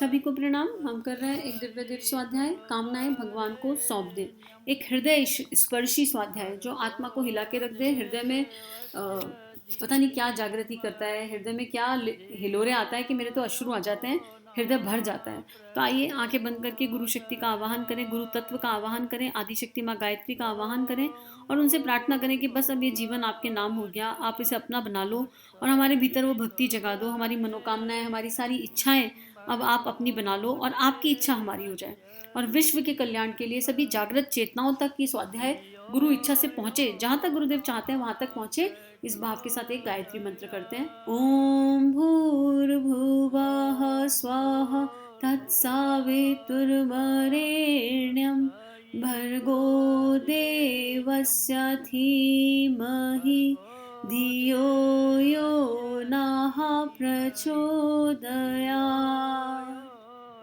सभी को प्रणाम। हम कर रहे हैं एक दिव्य दिव्य स्वाध्याय, कामनाएं भगवान को सौंप दे। एक हृदय स्पर्शी स्वाध्याय जो आत्मा को हिला के रख दे। हृदय में पता नहीं क्या जागृति करता है, हृदय में क्या हिलोरे आता है कि मेरे तो अश्रु आ जाते हैं, हृदय भर जाता है। तो आइए आंखें बंद करके गुरु शक्ति का आवाहन करें, गुरु तत्व का आवाहन करें, आदि शक्ति माँ गायत्री का आवाहन करें और उनसे प्रार्थना करें कि बस अब ये जीवन आपके नाम हो गया, आप इसे अपना बना लो और हमारे भीतर वो भक्ति जगा दो। हमारी मनोकामनाएं, हमारी सारी इच्छाएं अब आप अपनी बना लो और आपकी इच्छा हमारी हो जाए। और विश्व के कल्याण के लिए सभी जागृत चेतनाओं तक की स्वाध्याय गुरु इच्छा से पहुंचे, जहां तक गुरुदेव चाहते हैं वहां तक पहुंचे। इस भाव के साथ एक गायत्री मंत्र करते हैं। ओम भूर्भुवः स्वाहा तत्सवितुर्वरेण्यं भर्गो देवस्य धीमहि धियो यो नः प्रचोदयात्।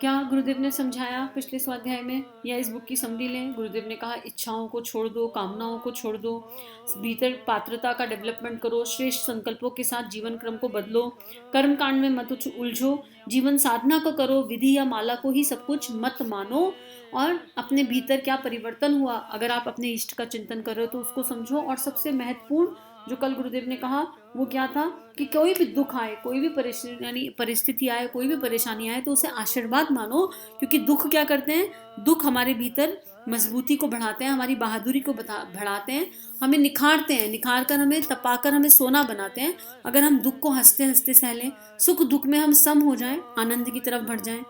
क्या गुरुदेव ने समझाया पिछले स्वाध्याय में, या इस बुक की समरी लें। गुरुदेव ने कहा इच्छाओं को छोड़ दो, कामनाओं को छोड़ दो, भीतर पात्रता का डेवलपमेंट करो, श्रेष्ठ संकल्पों के साथ जीवन क्रम को बदलो, कर्म कांड में मत उलझो, जीवन साधना को करो, विधि या माला को ही सब कुछ मत मानो और अपने भीतर क्या परिवर्तन हुआ, अगर आप अपने इष्ट का चिंतन कर रहे हो तो उसको समझो। और सबसे महत्वपूर्ण जो कल गुरुदेव ने कहा वो क्या था कि कोई भी दुख आए, कोई भी परिस्थिति आए, कोई भी परेशानी आए तो उसे आशीर्वाद मानो, क्योंकि दुख क्या करते हैं, दुख हमारे भीतर मजबूती को बढ़ाते हैं, हमारी बहादुरी को बढ़ाते हैं, हमें निखारते हैं, निखार कर हमें तपाकर हमें सोना बनाते हैं। अगर हम दुख को हंसते हंसते सह लें, सुख दुख में हम सम हो जाएं, आनंद की तरफ बढ़ जाएं।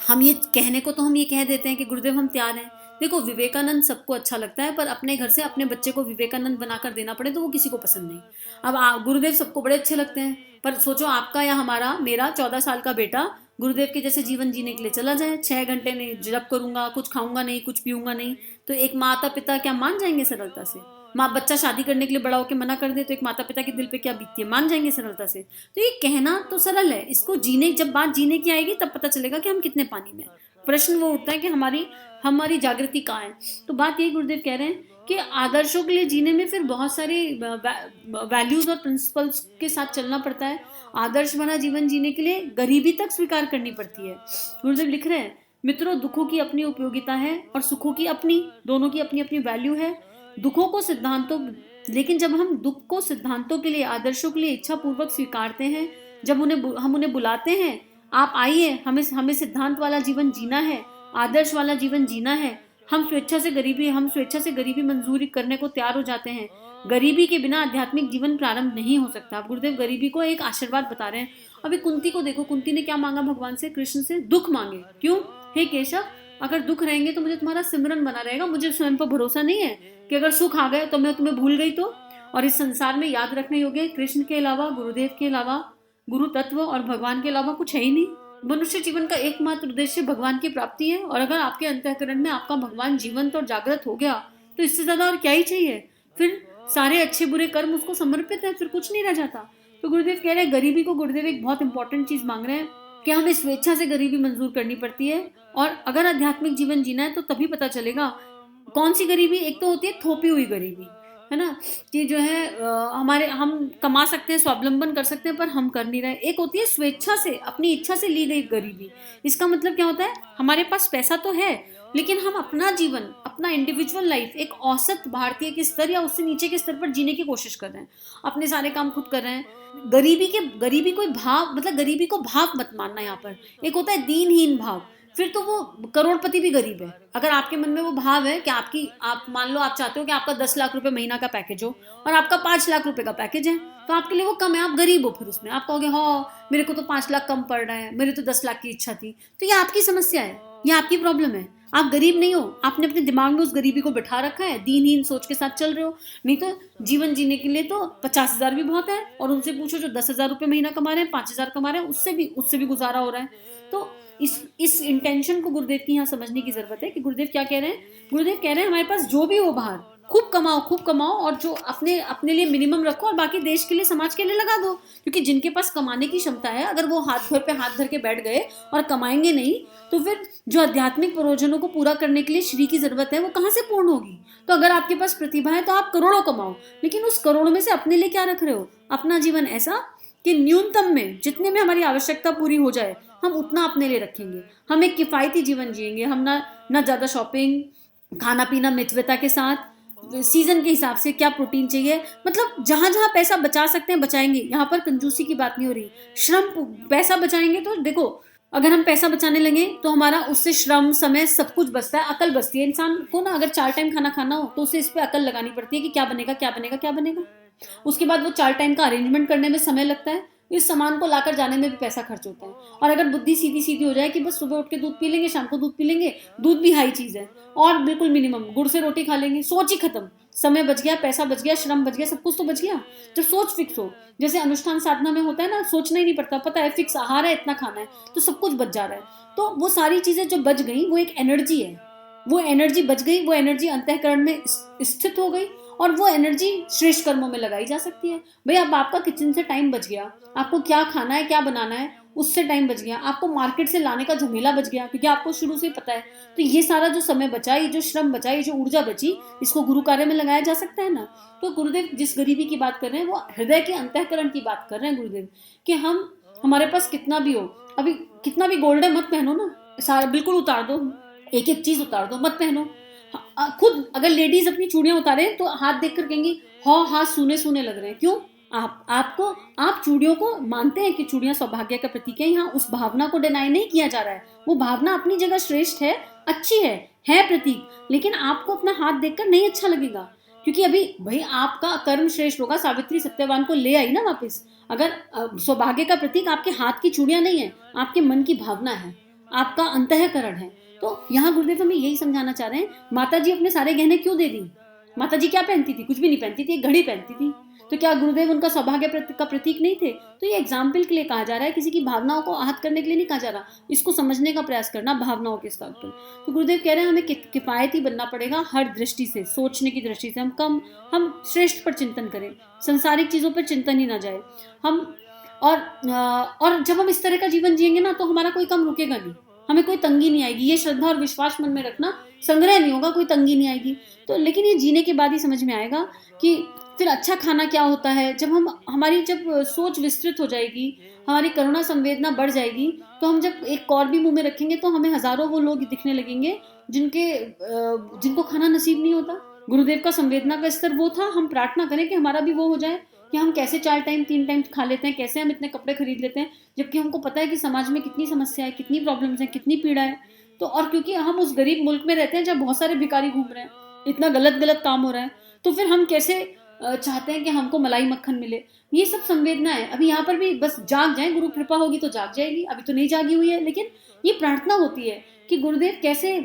हम ये कहने को तो हम ये कह देते हैं कि गुरुदेव हम तैयार हैं। देखो विवेकानंद सबको अच्छा लगता है, पर अपने घर से अपने बच्चे को विवेकानंद बनाकर देना पड़े तो वो किसी को पसंद नहीं। अब गुरुदेव सबको बड़े अच्छे लगते हैं, पर सोचो आपका या हमारा, मेरा 14 साल का बेटा गुरुदेव के जैसे जीवन जीने के लिए चला जाए, 6 घंटे नहीं जप करूंगा, कुछ खाऊंगा नहीं, कुछ पीऊंगा नहीं, तो एक माता पिता क्या मान जाएंगे सरलता से? माँ बच्चा शादी करने के लिए बड़ा होकर मना कर दे तो एक माता पिता के दिल पे क्या बीतती है, मान जाएंगे सरलता से? तो ये कहना तो सरल है, इसको जीने, जब बात जीने की आएगी तब पता चलेगा कि हम कितने पानी में। प्रश्न वो उठता है कि हमारी जागृति कहाँ है। तो बात यही गुरुदेव कह रहे हैं कि आदर्शों के लिए जीने में फिर बहुत सारे वैल्यूज और प्रिंसिपल्स के साथ चलना पड़ता है। आदर्श बना जीवन जीने के लिए गरीबी तक स्वीकार करनी पड़ती है। गुरुदेव लिख रहे हैं, मित्रों दुखों की अपनी उपयोगिता है और सुखों की अपनी, दोनों की अपनी अपनी वैल्यू है। दुखों को सिद्धांतों, लेकिन जब हम दुख को सिद्धांतों के लिए, आदर्शों के लिए इच्छा पूर्वक स्वीकारते हैं, जब हम उन्हें बुलाते हैं, आप आइए, हमें सिद्धांत वाला जीवन जीना है, आदर्श वाला जीवन जीना है, हम स्वेच्छा से गरीबी मंजूरी करने को तैयार हो जाते हैं। गरीबी के बिना आध्यात्मिक जीवन प्रारंभ नहीं हो सकता। गुरुदेव गरीबी को एक आशीर्वाद बता रहे हैं। अभी कुंती को देखो, कुंती ने क्या मांगा भगवान से, कृष्ण से? दुख मांगे। क्यों? हे केशव, अगर दुख रहेंगे तो मुझे तुम्हारा सिमरन बना रहेगा, मुझे स्वयं पर भरोसा नहीं है कि अगर सुख आ गए तो मैं तुम्हें भूल गई तो। और इस संसार में याद रखने योग्य कृष्ण के अलावा, गुरुदेव के अलावा, गुरु तत्व और भगवान के अलावा कुछ है ही नहीं। मनुष्य जीवन का एकमात्र उद्देश्य भगवान की प्राप्ति है, और अगर आपके अंतःकरण में आपका भगवान जीवंत और जागृत हो गया तो इससे ज्यादा और क्या ही चाहिए। फिर सारे अच्छे बुरे कर्म उसको समर्पित है, फिर कुछ नहीं रह जाता। तो गुरुदेव कह रहे हैं, गरीबी को गुरुदेव एक बहुत इंपॉर्टेंट चीज मांग रहे हैं कि हमें स्वेच्छा से गरीबी मंजूर करनी पड़ती है। और अगर आध्यात्मिक जीवन जीना है तो तभी पता चलेगा कौन सी गरीबी। एक तो होती है थोपी हुई गरीबी, है ना, कि जो है हम कमा सकते हैं, स्वावलंबन कर सकते हैं, पर हम कर नहीं रहे। एक होती है स्वेच्छा से, अपनी इच्छा से ली गई गरीबी। इसका मतलब क्या होता है, हमारे पास पैसा तो है लेकिन हम अपना जीवन, अपना इंडिविजुअल लाइफ एक औसत भारतीय के स्तर या उससे नीचे के स्तर पर जीने की कोशिश कर रहे हैं, अपने सारे काम खुद कर रहे हैं। गरीबी कोई भाव, मतलब गरीबी को भाव मत मानना। यहाँ पर एक होता है दीनहीन भाव, फिर तो वो करोड़पति भी गरीब है। अगर आपके मन में वो भाव है कि आप मान लो आप चाहते हो कि आपका 10 लाख रुपए महीना का पैकेज हो और आपका 5 लाख रुपए का पैकेज है, तो आपके लिए वो कम है, आप गरीब हो। फिर उसमें आप कहोगे हाँ मेरे को तो 5 लाख कम पड़ रहा है, मेरे तो 10 लाख की इच्छा थी। तो ये आपकी समस्या है, ये आपकी प्रॉब्लम है। आप गरीब नहीं हो, आपने अपने दिमाग में उस गरीबी को बिठा रखा है, दीनहीन सोच के साथ चल रहे हो। नहीं तो जीवन जीने के लिए तो 50,000 भी बहुत है, और उनसे पूछो जो 10,000 रुपए महीना कमा रहे हैं, 5,000 कमा रहे हैं, उससे भी गुजारा हो रहा है। तो इस इंटेंशन को गुरुदेव की यहाँ समझने की जरूरत है कि गुरुदेव क्या कह रहे हैं। गुरुदेव कह रहे हैं हमारे पास जो भी हो बाहर, खूब कमाओ और जो अपने लिए मिनिमम रखो और बाकी देश के लिए, समाज के लिए लगा दो। क्योंकि जिनके पास कमाने की क्षमता है, अगर वो हाथ धर के बैठ गए और कमाएंगे नहीं, तो फिर जो आध्यात्मिक प्रयोजनों को पूरा करने के लिए श्री की जरूरत है वो कहाँ से पूर्ण होगी। तो अगर आपके पास प्रतिभा है तो आप करोड़ों कमाओ, लेकिन उस करोड़ों में से अपने लिए क्या रख रहे हो? अपना जीवन ऐसा कि न्यूनतम में जितने में हमारी आवश्यकता पूरी हो जाए हम उतना अपने लिए रखेंगे। हम एक किफ़ायती जीवन जिएंगे। हम ना ज़्यादा शॉपिंग, खाना पीना मितव्यता के साथ, सीजन के हिसाब से क्या प्रोटीन चाहिए, मतलब जहां जहां पैसा बचा सकते हैं बचाएंगे। यहाँ पर कंजूसी की बात नहीं हो रही। श्रम, पैसा बचाएंगे तो देखो, अगर हम पैसा बचाने लगे तो हमारा उससे श्रम, समय सब कुछ बचता है, अकल बचती है। इंसान को ना अगर 4 टाइम खाना खाना हो तो उसे इस पे अकल लगानी पड़ती है कि क्या बनेगा क्या बनेगा क्या बनेगा। उसके बाद वो 4 टाइम का अरेंजमेंट करने में समय लगता है, इस सामान को लाकर जाने में भी पैसा खर्च होता है। और अगर बुद्धि सीधी सीधी हो जाए कि बस सुबह उठ के दूध पी लेंगे, शाम को दूध पी लेंगे, दूध भी हाई चीज है, और बिल्कुल मिनिमम गुड़ से रोटी खा लेंगे, सोच ही खत्म। समय बच गया, पैसा बच गया, श्रम बच गया, सब कुछ तो बच गया। जब सोच फिक्स हो, जैसे अनुष्ठान साधना में होता है ना, सोचना ही नहीं पड़ता, पता है फिक्स आहार है, इतना खाना है, तो सब कुछ बच जा रहा है। तो वो सारी चीजें जो बच गई वो एक एनर्जी है, वो एनर्जी बच गई, वो एनर्जी अंतःकरण में स्थित हो गई, और वो एनर्जी श्रेष्ठ कर्मों में लगाई जा सकती है। भाई अब आपका किचन से टाइम बच गया, आपको क्या खाना है क्या बनाना है उससे टाइम बच गया, आपको मार्केट से लाने का झमेला बच गया क्योंकि आपको शुरू से ही पता है। तो ये सारा जो समय बचा, ये जो श्रम बचा, ये जो ऊर्जा बची, इसको गुरु कार्य में लगाया जा सकता है ना। तो गुरुदेव जिस गरीबी की बात कर रहे हैं वो हृदय के अंतःकरण की बात कर रहे हैं गुरुदेव, कि हमारे पास कितना भी हो, अभी कितना भी गोल्ड है मत पहनो ना, सारा बिल्कुल उतार दो, एक एक चीज उतार दो, मत पहनो। खुद अगर लेडीज अपनी चूड़ियां उतारे तो हाथ देखकर कहेंगी हाँ हाथ सूने सूने लग रहे हैं। क्यों? आप चूड़ियों को मानते हैं कि चूड़ियां सौभाग्य का प्रतीक है, यहाँ उस भावना को डिनाई नहीं किया जा रहा है। वो भावना अपनी जगह श्रेष्ठ है, अच्छी है प्रतीक, लेकिन आपको अपना हाथ देखकर नहीं अच्छा लगेगा, क्योंकि अभी भाई आपका कर्म श्रेष्ठ होगा। सावित्री सत्यवान को ले आई ना वापस। अगर सौभाग्य का प्रतीक आपके हाथ की चूड़ियां नहीं है, आपके मन की भावना है, आपका अंतःकरण है। तो यहाँ गुरुदेव हमें यही समझाना चाह रहे हैं, माता जी अपने सारे गहने क्यों दे दी? माता जी क्या पहनती थी? कुछ भी नहीं पहनती थी, एक घड़ी पहनती थी। तो क्या गुरुदेव उनका सौभाग्य का प्रतीक नहीं थे? तो ये एग्जाम्पल के लिए कहा जा रहा है, किसी की भावनाओं को आहत करने के लिए नहीं कहा जा रहा। इसको समझने का प्रयास करना भावनाओं के स्तर पर। तो गुरुदेव कह रहे हैं हमें किफायती बनना पड़ेगा हर दृष्टि से, सोचने की दृष्टि से। हम श्रेष्ठ पर चिंतन करें, संसारिक चीजों पर चिंतन ही ना जाए हम। और जब हम इस तरह का जीवन जिएंगे ना तो हमारा कोई कम रुकेगा नहीं, हमें कोई तंगी नहीं आएगी। ये श्रद्धा और विश्वास मन में रखना, संग्रह नहीं होगा, कोई तंगी नहीं आएगी। तो लेकिन ये जीने के बाद ही समझ में आएगा कि फिर अच्छा खाना क्या होता है। जब हमारी जब सोच विस्तृत हो जाएगी, हमारी करुणा संवेदना बढ़ जाएगी, तो हम जब एक कौर भी मुंह में रखेंगे तो हमें हजारों वो लोग दिखने लगेंगे जिनको खाना नसीब नहीं होता। गुरुदेव का संवेदना का स्तर वो था। हम प्रार्थना करें कि हमारा भी वो हो जाए कि हम कैसे 4 टाइम 3 टाइम खा लेते हैं, कैसे हम इतने कपड़े खरीद लेते हैं, जबकि हमको पता है कि समाज में कितनी समस्या है, कितनी प्रॉब्लम्स हैं, कितनी पीड़ा है। तो और क्योंकि हम उस गरीब मुल्क में रहते हैं जहाँ बहुत सारे भिखारी घूम रहे हैं, इतना गलत काम हो रहा है, तो फिर हम कैसे चाहते हैं कि हमको मलाई मक्खन मिले। ये सब संवेदना है। अभी यहाँ पर भी बस जाग जाए, गुरु कृपा होगी तो जाग जाएगी, अभी तो नहीं जागी हुई है, लेकिन ये प्रार्थना होती है कि गुरुदेव कैसे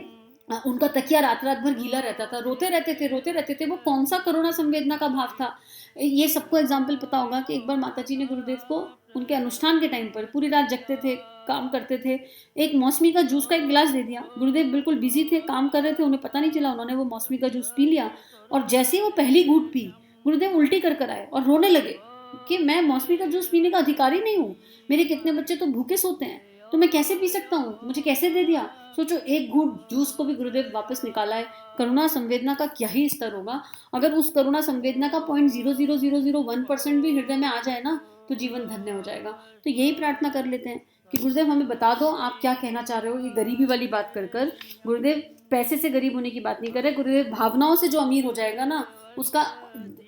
उनका तकिया रात रात भर गीला रहता था, रोते रहते थे। वो कौन सा करुणा संवेदना का भाव था। ये सबको एग्जाम्पल पता होगा कि एक बार माता जी ने गुरुदेव को उनके अनुष्ठान के टाइम पर, पूरी रात जगते थे, काम करते थे, एक मौसमी का जूस का एक गिलास दे दिया। गुरुदेव बिल्कुल बिजी थे, काम कर रहे थे, उन्हें पता नहीं चला, उन्होंने वो मौसमी का जूस पी लिया। और जैसे ही वो पहली घूंट पी, गुरुदेव उल्टी कर आए और रोने लगे कि मैं मौसमी का जूस पीने का अधिकारी नहीं हूँ, मेरे कितने बच्चे तो भूखे सोते हैं, तो मैं कैसे पी सकता हूँ, मुझे कैसे दे दिया। सोचो, एक घूंट जूस को भी गुरुदेव वापस निकाला है। करुणा संवेदना का क्या ही स्तर होगा। अगर उस करुणा संवेदना का 0.00001% भी हृदय में आ जाए ना, तो जीवन धन्य हो जाएगा। तो यही प्रार्थना कर लेते हैं कि गुरुदेव हमें बता दो आप क्या कहना चाह रहे हो। ये गरीबी वाली बात कर गुरुदेव पैसे से गरीब होने की बात नहीं कर रहे। गुरुदेव भावनाओं से जो अमीर हो जाएगा ना, उसका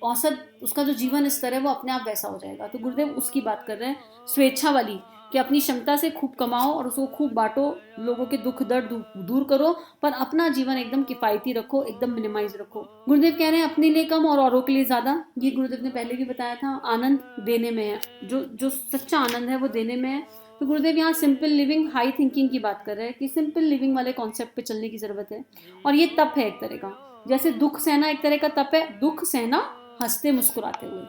औसत, उसका जो जीवन स्तर है वो अपने आप वैसा हो जाएगा। तो गुरुदेव उसकी बात कर रहे हैं, स्वेच्छा वाली, कि अपनी क्षमता से खूब कमाओ और उसको खूब बांटो, लोगों के दुख दर्द दूर करो, पर अपना जीवन एकदम किफायती रखो, एकदम मिनिमाइज रखो। गुरुदेव कह रहे हैं अपने लिए कम और औरों के लिए ज्यादा। ये गुरुदेव ने पहले भी बताया था, आनंद देने में है, जो सच्चा आनंद है वो देने में है। तो गुरुदेव यहाँ सिंपल लिविंग, हाई थिंकिंग की बात कर रहे हैं कि सिंपल लिविंग वाले कॉन्सेप्ट पे चलने की जरूरत है। और ये तप है एक तरह का, जैसे दुख सहना एक तरह का तप है। दुख सहना हंसते मुस्कुराते हुए,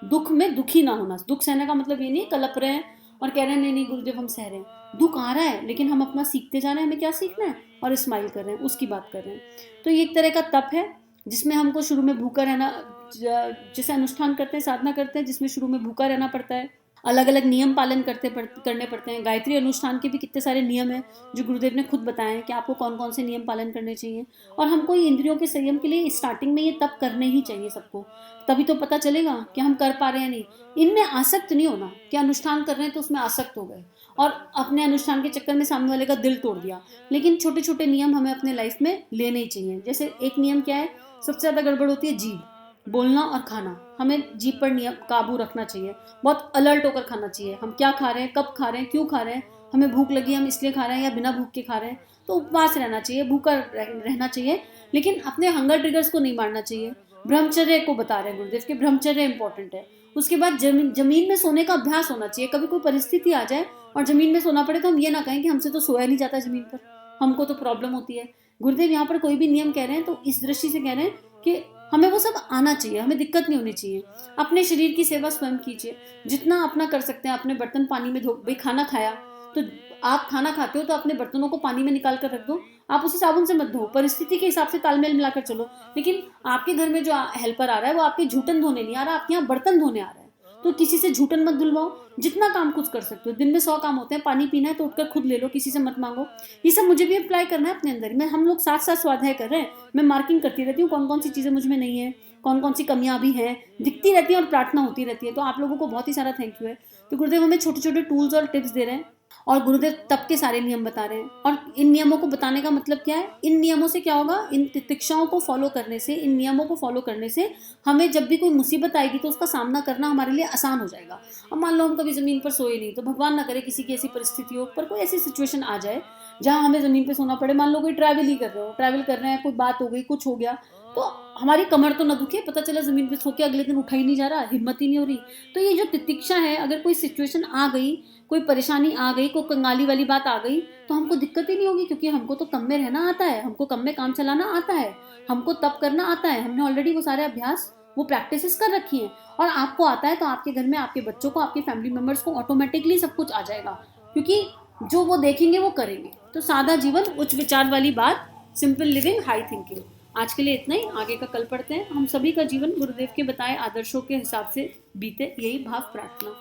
दुख में दुखी ना होना। दुख सहने का मतलब ये नहीं कलप रहे हैं और कह रहे हैं नहीं गुरुदेव हम सह रहे हैं, दुख आ रहा है लेकिन हम अपना सीखते जा रहे हैं, हमें क्या सीखना है, और स्माइल कर रहे हैं, उसकी बात कर रहे हैं। तो ये एक तरह का तप है जिसमें हमको शुरू में भूखा रहना, जैसे अनुष्ठान करते हैं, साधना करते हैं, जिसमें शुरू में भूखा रहना पड़ता है, अलग अलग नियम पालन करने पड़ते हैं। गायत्री अनुष्ठान के भी कितने सारे नियम हैं जो गुरुदेव ने खुद बताए हैं कि आपको कौन कौन से नियम पालन करने चाहिए। और हमको ये इंद्रियों के संयम के लिए स्टार्टिंग में ये तब करने ही चाहिए सबको, तभी तो पता चलेगा कि हम कर पा रहे हैं नहीं। इनमें आसक्त नहीं होना कि अनुष्ठान कर रहे हैं तो उसमें आसक्त हो गए और अपने अनुष्ठान के चक्कर में सामने वाले का दिल तोड़ दिया। लेकिन छोटे छोटे नियम हमें अपने लाइफ में लेने ही चाहिए। जैसे एक नियम क्या है, सबसे ज़्यादा गड़बड़ होती है जीभ, बोलना और खाना। हमें जीभ पर नियम काबू रखना चाहिए, बहुत अलर्ट होकर खाना चाहिए। हम क्या खा रहे हैं, कब खा रहे हैं, क्यों खा रहे हैं, हमें भूख लगी हम इसलिए खा रहे हैं या बिना भूख के खा रहे हैं, तो उपवास रहना चाहिए, भूखा रहना चाहिए, लेकिन अपने हंगर ट्रिगर्स को नहीं मारना चाहिए। ब्रह्मचर्य को बता रहे हैं गुरुदेव कि ब्रह्मचर्य इंपॉर्टेंट है। उसके बाद जमीन में सोने का अभ्यास होना चाहिए। कभी कोई परिस्थिति आ जाए और जमीन में सोना पड़े तो हम ये ना कहें कि हमसे तो सोया नहीं जाता जमीन पर, हमको तो प्रॉब्लम होती है। गुरुदेव यहाँ पर कोई भी नियम कह रहे हैं तो इस दृष्टि से कह रहे हैं कि हमें वो सब आना चाहिए, हमें दिक्कत नहीं होनी चाहिए। अपने शरीर की सेवा स्वयं कीजिए, जितना अपना कर सकते हैं। अपने बर्तन पानी में धो, भाई खाना खाया तो आप खाना खाते हो तो अपने बर्तनों को पानी में निकाल कर रख दो, आप उसे साबुन से मत धो, परिस्थिति के हिसाब से तालमेल मिलाकर चलो। लेकिन आपके घर में जो हेल्पर आ रहा है वो आपके झूठन धोने नहीं आ रहा, आपके यहाँ बर्तन धोने आ रहा है, तो किसी से झूठन मत धुलवाओ। जितना काम खुद कर सकते हो, दिन में 100 काम होते हैं, पानी पीना है तो उठकर खुद ले लो, किसी से मत मांगो। ये सब मुझे भी अप्लाई करना है अपने अंदर। मैं हम लोग साथ साथ स्वाध्याय कर रहे हैं, मैं मार्किंग करती रहती हूँ कौन कौन सी चीज़ें मुझ में नहीं है, कौन कौन सी कमियां भी हैं, दिखती रहती है और प्रार्थना होती रहती है। तो आप लोगों को बहुत ही सारा थैंक यू है। तो गुरुदेव हमें छोटे छोटे टूल्स और टिप्स दे रहे हैं और गुरुदेव तब के सारे नियम बता रहे हैं। और इन नियमों को बताने का मतलब क्या है, इन नियमों से क्या होगा, इन तितिक्षाओं को फॉलो करने से, इन नियमों को फॉलो करने से हमें जब भी कोई मुसीबत आएगी तो उसका सामना करना हमारे लिए आसान हो जाएगा। अब मान लो हम कभी ज़मीन पर सोए नहीं, तो भगवान ना करे किसी की ऐसी परिस्थितियों पर कोई ऐसी सिचुएशन आ जाए जहाँ हमें ज़मीन पर सोना पड़े। मान लो कोई ट्रैवल ही कर रहे हो, ट्रैवल कर रहे हैं, कोई बात हो गई, कुछ हो गया, तो हमारी कमर तो ना दुखे, पता चला ज़मीन पे सो के अगले दिन उठा ही नहीं जा रहा, हिम्मत ही नहीं हो रही। तो ये जो तितिक्षा है, अगर कोई सिचुएशन आ गई, कोई परेशानी आ गई, कोई कंगाली वाली बात आ गई, तो हमको दिक्कत ही नहीं होगी, क्योंकि हमको तो कम में रहना आता है, हमको कम में काम चलाना आता है, हमको तप करना आता है। हमने ऑलरेडी वो सारे अभ्यास, वो प्रैक्टिसेस कर रखी हैं और आपको आता है, तो आपके घर में आपके बच्चों को, आपके फैमिली मेम्बर्स को ऑटोमेटिकली सब कुछ आ जाएगा, क्योंकि जो वो देखेंगे वो करेंगे। तो सादा जीवन, उच्च विचार वाली बात, सिंपल लिविंग, हाई थिंकिंग। आज के लिए इतना ही, आगे का कल पढ़ते हैं। हम सभी का जीवन गुरुदेव के बताए आदर्शों के हिसाब से बीते, यही भाव प्रार्थना।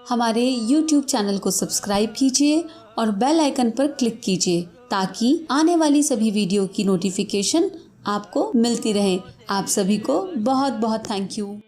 हमारे YouTube चैनल को सब्सक्राइब कीजिए और बेल आइकन पर क्लिक कीजिए ताकि आने वाली सभी वीडियो की नोटिफिकेशन आपको मिलती रहे। आप सभी को बहुत बहुत थैंक यू।